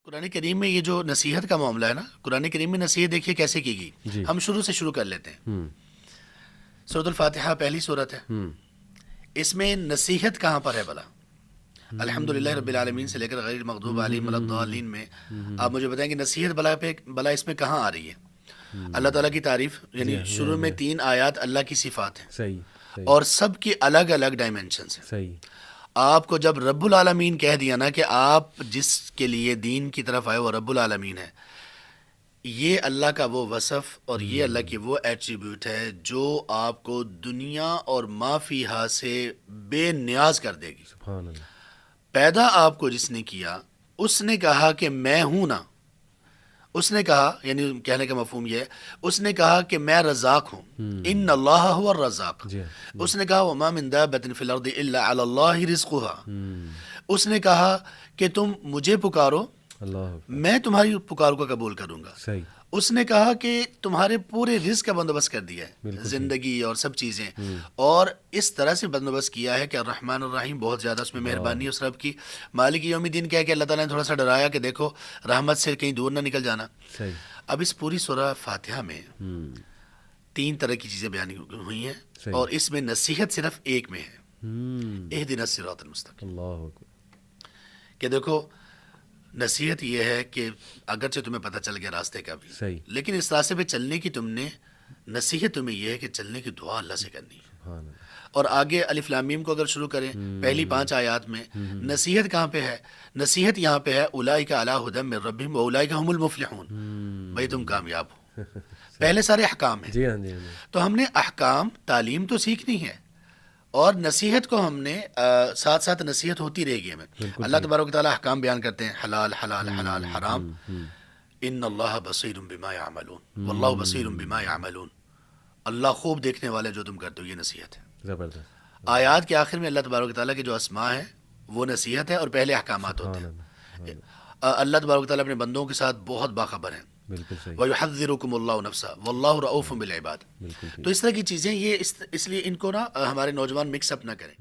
قرآن کریم میں یہ جو نصیحت کا معاملہ ہے نا، قرآن کریم میں نصیحت دیکھیے کیسے کی گئی. جی. ہم شروع سے شروع کر لیتے ہیں. سورۃ الفاتحہ پہلی سورت ہے. اس میں نصیحت کہاں پر ہے بھلا؟ الحمدللہ رب العالمین سے لے کر غیر المغضوب علیہم ولا الضالین میں آپ مجھے بتائیں کہ نصیحت بلا اس میں کہاں آ رہی ہے؟ اللہ تعالیٰ کی تعریف، یعنی شروع میں 3 آیات اللہ کی صفات ہیں صحیح اور سب کی الگ الگ ڈائمینشنز ہیں. صحیح. آپ کو جب رب العالمین کہہ دیا نا کہ آپ جس کے لیے دین کی طرف آئے وہ رب العالمین ہے، یہ اللہ کا وہ وصف اور یہ اللہ کی وہ ایٹریبیوٹ ہے جو آپ کو دنیا اور ما فیہا سے بے نیاز کر دے گی. سبحان اللہ. پیدا آپ کو جس نے کیا اس نے کہا کہ میں ہوں نا، اس نے کہا، یعنی کہنے کا مفہوم یہ ہے، اس نے کہا کہ میں رزاق ہوں. ان اللہ هو الرزاق. جی. اس نے کہا وما من دابۃ فی الارض الا علی اللہ رزقها. اس نے کہا کہ تم مجھے پکارو، اللہ. میں تمہاری پکار کو قبول کروں گا. صحیح. اس نے کہا کہ تمہارے پورے رزق کا بندوبست کر دیا ہے، بالکل زندگی اور سب چیزیں، اور اس طرح سے بندوبست کیا ہے کہ الرحمن الرحیم، بہت زیادہ اس میں مہربانی ہے اس رب کی. مالک یوم الدین کہہ کہ اللہ تعالیٰ نے تھوڑا سا ڈرایا کہ دیکھو رحمت سے کہیں دور نہ نکل جانا. صحیح. اب اس پوری سورہ فاتحہ میں 3 طرح کی چیزیں بیان ہوئی ہیں صحیح. اور اس میں نصیحت صرف ایک میں ہے، اہدنا الصراط المستقیم. اللہ اکبر. کہ دیکھو نصیحت یہ ہے کہ اگرچہ تمہیں پتہ چل گیا راستے کا بھی، صحیح. لیکن اس راستے پہ چلنے کی تم نے نصیحت تمہیں یہ ہے کہ چلنے کی دعا اللہ سے کرنی ہے. سبحان اللہ. اور آگے الف لام میم کو اگر شروع کریں پہلی 5 آیات میں نصیحت کہاں پہ ہے؟ نصیحت یہاں پہ ہے اولئک علی ھدی من ربہم واولئک هم المفلحون. بھائی تم کامیاب ہو. پہلے سارے احکام ہیں، جی ہاں جی ہاں جی. تو ہم نے احکام تعلیم تو سیکھنی ہے اور نصیحت کو ہم نے ساتھ ساتھ نصیحت ہوتی رہے گی ہمیں. اللہ تبارک و تعالیٰ احکام بیان کرتے ہیں، حلال حلال حلال حرام. ان اللہ بصیر بما یعملون واللہ بصیر بما یعملون. اللہ خوب دیکھنے والا جو تم کرتے ہو، یہ نصیحت ہے. زبردست. آیات کے آخر میں اللہ تبارک و تعالیٰ کے جو اسماء ہیں وہ نصیحت ہے اور پہلے احکامات ہوتے ہیں. اللہ تبارک و تعالیٰ اپنے بندوں کے ساتھ بہت باخبر ہیں. بالکل صحیح. وَيُحَذِّرُكُمُ اللَّهُ نَفْسَهُ وَاللَّهُ رَءُوفٌ بِالْعِبَادِ. بالکل. تو اس طرح کی چیزیں، یہ اس لیے ان کو نا ہمارے نوجوان مکس اپ نہ کریں.